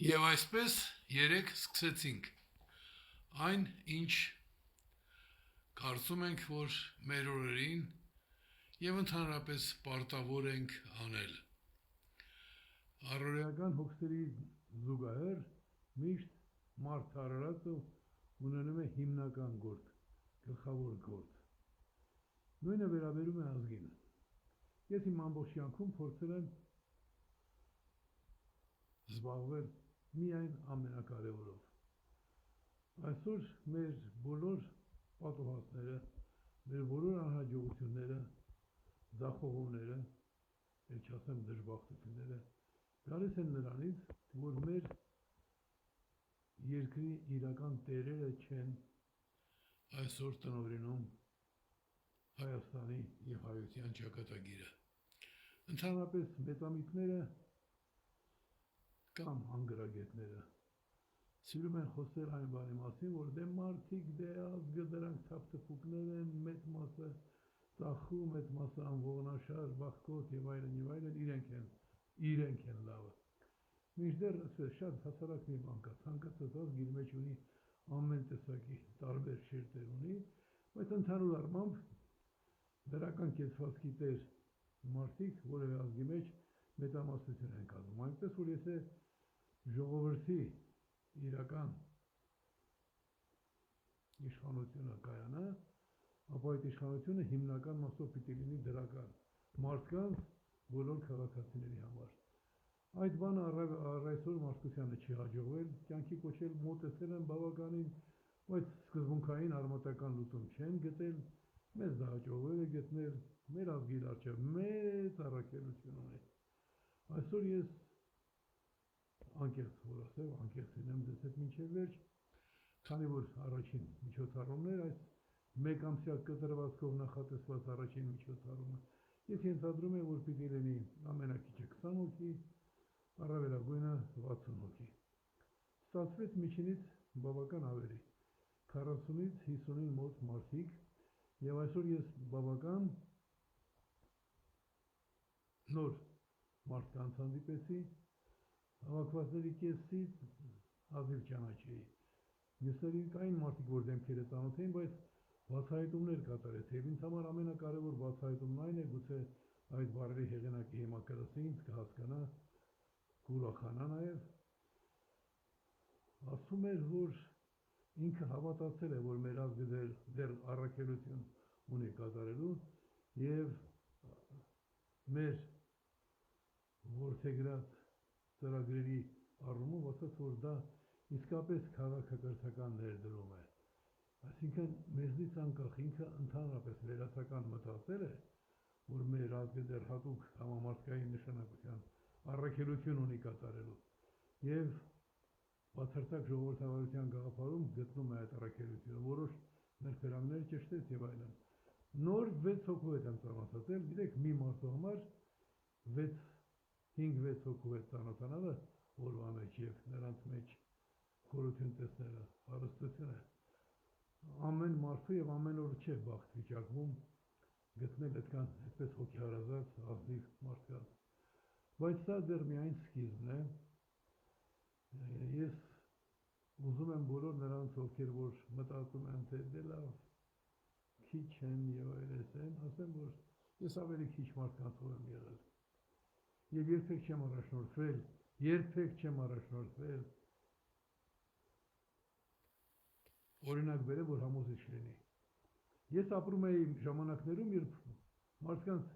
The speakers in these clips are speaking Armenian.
Եվ այսպես երեք սկսեցինք այն, ինչ կարծում ենք, որ մեր օրերին եւ ընդհանրապես պարտավոր ենք անել։ Առօրեական հոգսերի զուգահեռ միշտ մարդ արարածը ունենում է հիմնական գործ, գլխավոր գործ։ Նույնը վերաբերում է ազգին։ Ես իմ ամբողջ կյանքում փորձել եմ զբաղվել միայն ամենակարևորով։ Այսօր մեր բոլոր պատուհասները, մեր բոլոր անհաջողությունները, ձախողումները, էլ չասեմ դժբախտությունները, գալիս են նրանից, որ մեր երկրի իրական տերերը չեն այսօր տնօրինում Հայաստանի եւ հայության ճակատագիրը։ Ընդհանրապես մեծամիտները կամ անգրագետները սիրում են խոսել այն բանի մասին, որ դե մարդիկ, դե ազգը դրանք թափթփուկներ են, մեծ մասը ծախում, մեծ մասը անողնաշար, բախկոտ եւ այլն, իրենք են լավը։ Մինչդեռ ասես շատ հասարակ մի բան կա, ցանկացած ազգ իր մեջ ունի ամեն տեսակի տարբեր շերտեր ունի, բայց ընդհանուր առմամբ դրական կեցվածքի տեր մարդիկ որևէ ազգի մեջ մեծամասնություն են կազմում, այնպես որ եթե ժողովրդի իրական իշխանությունը կայանա, ապա այդ իշխանությունը հիմնական մասով պիտի լինի դրական մարդկանց բոլոր քաղաքացիների համար։ Այդ բանը առայսօր մարդկությանը չի հաջողվել, կյանքի կոչել մոտեցել են բավականին, բայց սկզբունքային արմատական լուծում չեն գտել, մեզ դա հաջողվել է գտնել, մեր ազգի առջև մեծ առաքելություն ունի։ Այսօր ես անկեղծ որ ասեմ, անկեղծ լինեմ դες հետ մինչև վերջ, քանի որ առաջին միջոցառումներ այս մեկամսյա կտրվածքով նախատեսված առաջին միջոցառումը, ես ենթադրում եմ, որ պիտի լինի ամենակիչը 20 հոգի, առավելագույնը 60 հոգի։ Ստացվեց միջինից բավական ավելի, 40-ից 50-ին մոտ մարդիկ, եւ այսօր ես բավական նոր մարդկանց հանդիպեցի, հավաքվածների կեսից հազիվ ճանաչեի։ Մյուսներին կային մարդիկ, որ դեմքերը ծանոթ էին, բայց բացահայտումներ կատարեց, եւ ինձ համար ամենակարևոր բացահայտումն այն է, գուցե այդ բառերի հեղինակը հիմա կլսի ինձ, կհասկանա, կուրախանա նաեւ, ասում էր, որ ինքը հավատացել է, որ մեր ազգը դեռ առաքելություն ունի կատարելու եւ մեր որդեգրած ծրագրերի առումով ասաց, որ դա իսկապես քաղաքակրթական ներդրում է։ Այսինքն մեզնից անկախ ինքը ընդհանրապես վերացական մտածել է, որ մեր ազգը դեռ հատուկ համամարտկային նշանակության առաքելություն ունի կատարելու եւ բացարձակ ժողովրդավարության գաղափարում գտնում է այդ առաքելությունը, որոշ ներկայացներ ճշտեց եւ այլն։ Նոր 6 հոգու հետ եմ ծանոթացել, գիտեք, մի մարդու համար 5-6 հոգու հետ ծանոթանալը օրվա մեջ եւ նրանց մեջ խորություն տեսնելը հարստություն է։ Ամեն մարդու եւ ամեն օր չէ բախտ վիճակվում գտնել այդպես հոգեհարազատ ազնիվ մարդկանց։ Բայց սա դեռ միայն սկիզբն է։ Ես ուզում եմ բոլոր նրանց, ովքեր որ մտածում են, թե դե լավ քիչ են եւ այլն, ասեմ, որ ես ավելի քիչ մարդկանցով եմ եղել։ Եվ երբեք չեմ առաջնորդվել օրինակ բերեմ, որ համոզիչ լինի։ Ես ապրում էի ժամանակներում, երբ մարդկանց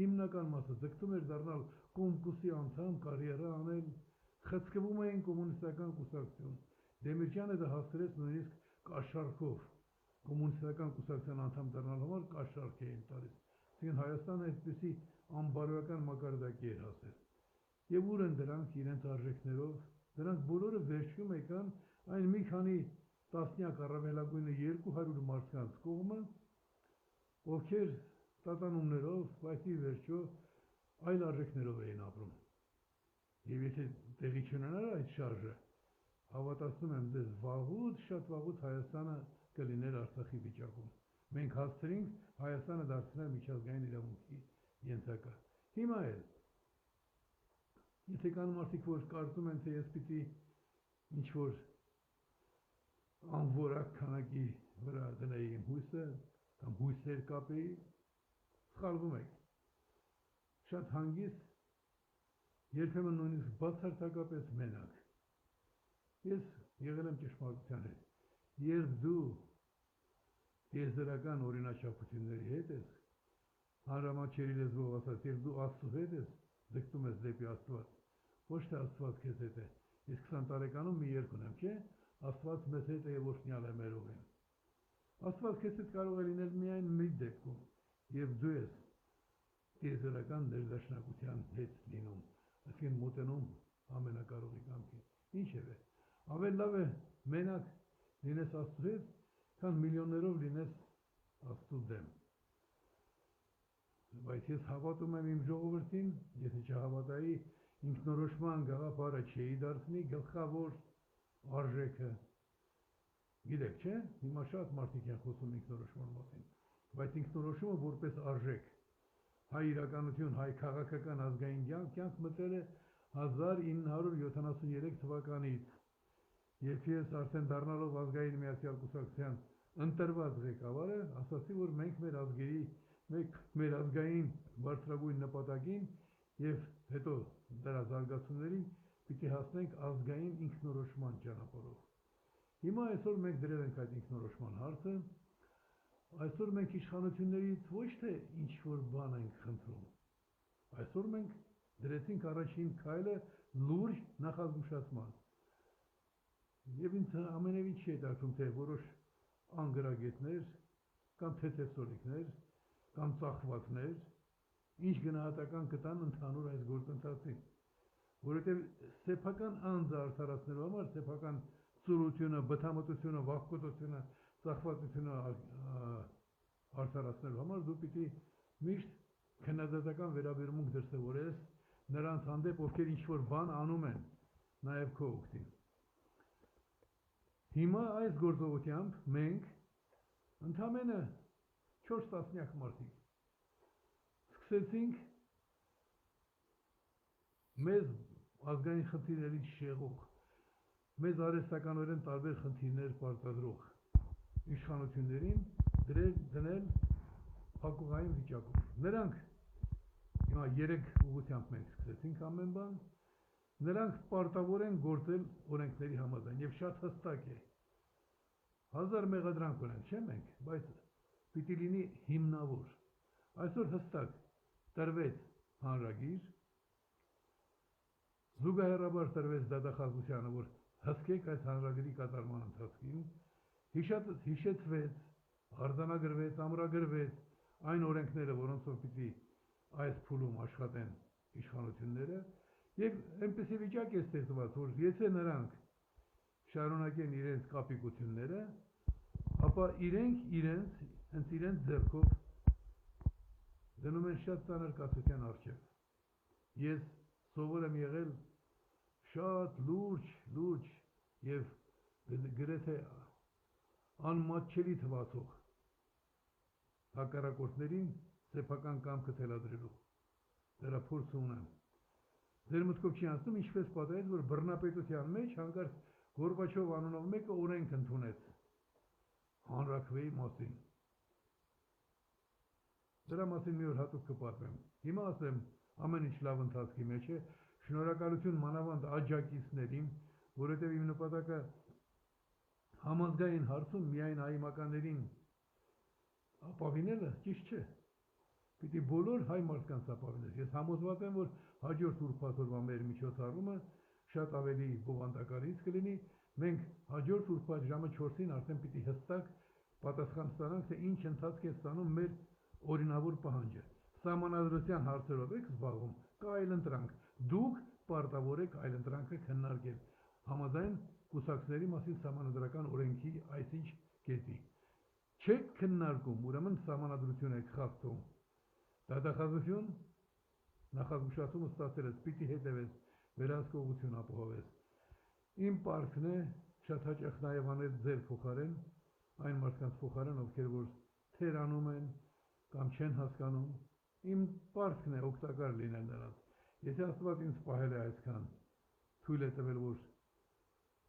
հիմնական մասը ձգտում էր դառնալ կոմկուսի անդամ, կարիերա անել, խցկվում էին կոմունիստական կուսակցություն։ Դեմիրճյանը դա հասցրեց նույնիսկ կաշառքով կոմունիստական կուսակցության անդամ դառնալու համար կաշառք էին տալիս։ Այսինքն Հայաստանը այդպիսի անբարոյական մակարդակի էր հասել։ Եվ ուր են դրանք իրենց արժեքներով, դրանք բոլորը վերջում եկան այն մի քանի տասնյակ առավելագույնը 200 մարդկանց կողմը, ովքեր տատանումներով, բայց ի վերջո այլ արժեքներով էին ապրում։ Եվ եթե տեղի չունենար այդ շարժը, հավատացնում եմ ձեզ, շատ վաղուց Հայաստանը կլիներ Արցախի վիճակում։ Մենք հասցրինք Հայաստանը դարձնել միջազգային իրավունքի ենթակա։ Հիմա էլ Եթե կան մարդիկ, որ կարծում են, թե ես պիտի ինչ-որ անորակ քանակի վրա դնեի իմ հույսը, կամ հույսեր կապեի, սխալվում եք։ Շատ հանգիստ, երբեմն նույնիսկ բացարձակապես մենակ։ Ես եղել եմ ճշմարտության հետ։ Երբ դու տիեզերական օրինաչափությունների հետ ես, հանրամատչելի լեզվով ասած, երբ դու Աստծո հետ ես, ձգտում ես դեպի Աստված, ոչ թե Աստված քեզ հետ է։ Ես 20 տարեկանում մի երգ ունեմ, չէ՞, Աստված մեզ հետ է եւ օրհնյալ է մեր ուղին։ Աստված քեզ հետ կարող է լինել միայն մի դեպքում, եւ դու ես տիեզերական ներդաշնակության հետ լինում, այսինքն մոտենում ամենակարողի կամքին։ Ինչևէ, ավելի լավ է մենակ լինես Աստծո հետ, քան միլիոններով լինես Աստծո դեմ։ Բայց ես հավատում եմ իմ ժողովրդին, եթե չհավատայի, ինքնորոշման գաղափարը չի դարձնի գլխավոր արժեքը։ Գիտեք, չէ՞, հիմա շատ մարդիկ են խոսում ինքնորոշման մասին, բայց ինքնորոշումը որպես արժեք, հայ իրականություն, հայ քաղաքական ազգային կյանք մտել է 1973 թվականից, երբ ես արդեն դառնալով ազգային միացյալ կուսակցության ընտրված ղեկավարը, ասացի, որ մենք մեր ազգային բարձրագույն նպատակին եւ հետո դրա զարգացումներին պիտի հասնենք ազգային ինքնորոշման ճանապարհով։ Հիմա այսօր մենք դրել ենք այդ ինքնորոշման հարցը, այսօր մենք իշխանություններից ոչ թե ինչ-որ բան ենք խնդրում, այսօր մենք դրեցինք առաջին քայլը լուրջ նախազգուշացման։ Եվ ինձ ամենևին չի հետաքրքրում, թե որոշ անգրագետներ կամ թեթևսորիկներ կամ ծախվածներ ինչ գնահատական կտան ընդհանուր այս գործընթացին, որովհետև սեփական անձը արդարացնելու համար, սեփական ծուրությունը, բթամտությունը, վախկոտությունը, ծախվածությունը արդարացնելու համար դու պիտի միշտ քննադատական վերաբերմունք դրսևորես նրանց հանդեպ, ովքեր ինչ-որ բան անում են, նաև քո օգտին։ Հիմա այս գործողությամբ մենք ընդամենը 4 տասնյակ մարդիկ սկսեցինք մեզ ազգային խնդիրներից շեղող, մեզ արհեստականորեն տարբեր խնդիրներ պարտադրող իշխանություններին դնել փակուղային վիճակում։ Նրանք հիմա 3 ուղղությամբ մենք սկսեցինք ամեն բան, նրանք պարտավոր են գործել օրենքների համաձայն եւ շատ հստակ է։ 1000 մեղադրանք ունենք, չէ՞ մենք, բայց պիտի լինի հիմնավոր։ Այսօր հստակ տրվեց հանրագիր, զուգահեռաբար տրվեց դատախազությանը, որ հսկեք այս հանրագրի կատարման ընթացքին, հիշեցվեց, արձանագրվեց, ամրագրվեց այն օրենքները, որոնցով պիտի այս փուլում աշխատեն իշխանությունները, եւ այնպեսի վիճակ է ստեղծված, որ եթե նրանք շարունակեն իրենց կապիկությունները, ապա իրենք հենց իրենց ձեռքով դնում են շատ ծանր կասության առջև։ Ես սովոր եմ եղել շատ լուրջ եւ գրեթե անմատչելի թվացող հակառակորդներին սեփական կամքը թելադրելու դրա փորձը ունեմ։ Ձեր մտքով չի անցնում, ինչպես պատահեց, որ բռնապետության մեջ հանկարծ Գորբաչով անունով մեկը օրենք ընդունեց հանրաքվեի մասին։ Դրա մասին մի օր հատուկ կպատմեմ։ Հիմա ասեմ, ամեն ինչ լավ ընթացքի մեջ է, շնորհակալություն մանավանդ աջակիցներին, որովհետև իմ նպատակը համազգային հարցում միայն այմականներին ապավինելը ճիշտ չէ։ Պիտի բոլոր հայ մարդկանց ապավինես։ Ես համոզված եմ, որ հաջորդ ուրբաթ օրվա մեր միջոցառումը շատ ավելի բովանդակալից կլինի։ Մենք հաջորդ ուրբաթ ժամը 4-ին արդեն պիտի հստակ պատասխան ստանանք, թե ինչ ընթացք է ստանում մեր օրինավոր պահանջը։ Սահմանադրության հարցերով եք զբաղվում, կա այլընտրանք։ Դուք պարտավոր եք այլընտրանքը քննարկել համաձայն կուսակցների մասին սահմանադրական օրենքի այսինչ կետի։ Չեք քննարկում, ուրեմն սահմանադրություն եք խախտում։ Դատախազություն նախազգուշացումը ստացել ես, պիտի հետևես, վերահսկողություն ապահովես։ Իմ պարտքն է շատ հաճախ նաև անել ձեր փոխարեն, այն մարդկանց փոխարեն, ովքեր որ թերանում են կամ չեն հասկանում, իմ պարտքն է օգտակար լինել նրանց։ Եթե Աստված ինձ պահել է այսքան, թույլ է տվել, որ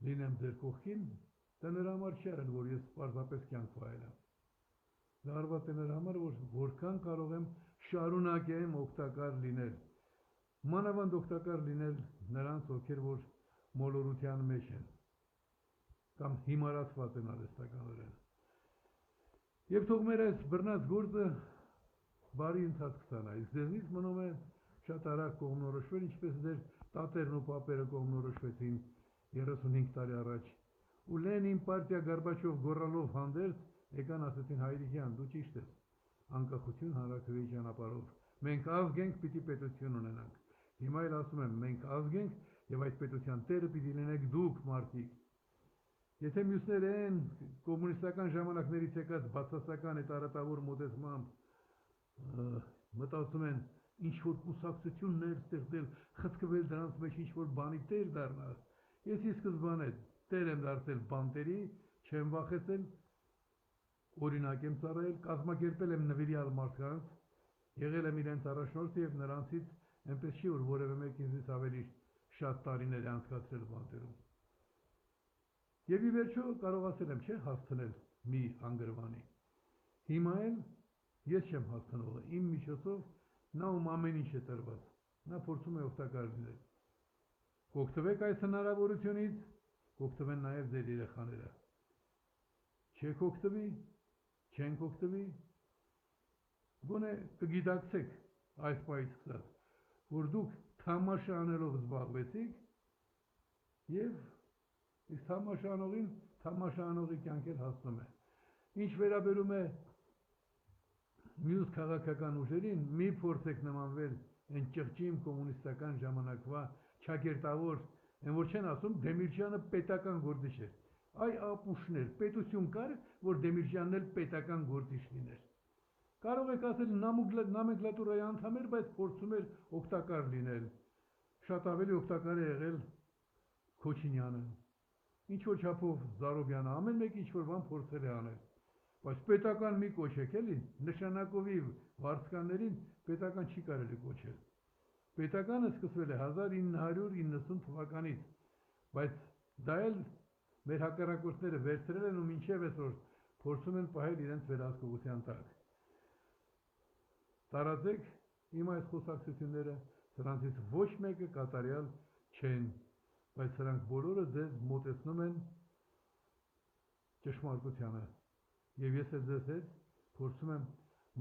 լինեմ ձեր կողքին, դա նրա համար չի արել, որ ես պարզապես կյանք վայելեմ։ Դա արված է նրա համար, որ որքան կարող եմ շարունակեմ օգտակար լինել։ Մանավանդ օգտակար լինել նրանց, ովքեր որ մոլորության մեջ են կամ հիմարացված են արհեստականորեն։ Եվ թող մեր այս բռնած գործը բարի ընթացք ստանա, իսկ ձեզնից մնում է շատ արագ կողմնորոշվել, ինչպես ձեր տատերն ու պապերը կողմնորոշվեցին 35 տարի առաջ, ու Լենին պարտիա Գորբաչով գոռալով հանդերձ եկան ասեցին հայրիկյան, դու ճիշտ ես, անկախություն հանրաքվեի ճանապարհով, մենք ազգ ենք, պիտի պետություն ունենանք։ Հիմա էլ ասում եմ, մենք ազգ ենք եւ այդ պետության տերը պիտի լինեք դուք մարդիկ։ Եթե մյուսները են կոմունիստական ժամանակներից եկած բացասական այդ արատավոր մոտեցմամբ մտածում են ինչ որ կուսակցություններ ստեղծել, խցկվել դրանց մեջ ինչ որ բանի տեր դառնալ։ Ես ի սկզբանե տեր եմ դարձել բանտերի, չեմ վախեցել, օրինակ եմ ծառայել, կազմակերպել եմ նվիրյալ մարդկանց, եղել եմ իրենց առաջնորդը եւ նրանցից այնպես չի որ որևէ մեկը ինձ ավելի շատ տարիներ է անցկացրել բանտերում։ Եվ ի վերջո կարող ասել եմ, չէ, հասցնել մի անգրվանի։ Հիմա էլ ես չեմ հասցնողը, իմ միջոցով նա ում ամեն ինչ է տրված, նա փորձում է օգտակար լինել։ Կօգտվեք այս հնարավորությունից, կօգտվեն նաև ձեր երեխաները։ Չեք օգտվի, չենք օգտվի, գոնե կգիտակցեք այս պահից սկսած, որ դուք թամաշա անելով զբաղվեցիք եւ իսկ թամաշանողին թամաշանողի կյանք էլ հասնում է։ Ինչ վերաբերում է մյուս քաղաքական ուժերին, մի փորձեք նմանվել այն ճղճիմ կոմունիստական ժամանակվա ճակերտավոր, այն որ չեն ասում Դեմիրճյանը պետական գործիչ էր։ Այ ապուշներ, պետություն կար, որ Դեմիրճյանն էլ պետական գործիչ լիներ։ Կարող եք ասել նոմենկլատուրայի անդամ էր, բայց փորձում էր օգտակար լինել։ Շատ ավելի օգտակար է եղել Քոչինյանը։ Ինչ որ չափով Զարոբյանը, ամեն մեկը ինչ որ բան փորձել է անել։ Բայց պետական մի կոչեք էլի, նշանակովի վարձկաններին պետական չի կարելի կոչել։ Պետականը սկսվել է 1990 թվականից, բայց դա էլ մեր հակառակորդները վերցրել են ու մինչև այսօր փորձում են պահել իրենց վերահսկողության տակ։ Տարածեք իմ այս խոսակցությունները, սրանցից ոչ մեկը կատարյալ չեն, բայց սրանք բոլորը ձեզ մոտեցնում են ճշմարտությանը։ Եվ ես էլ ձեզ հետ փորձում եմ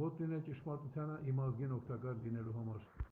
մոտ լինել ճշմարտությանը իմ ազգին օգտակար լինելու համար։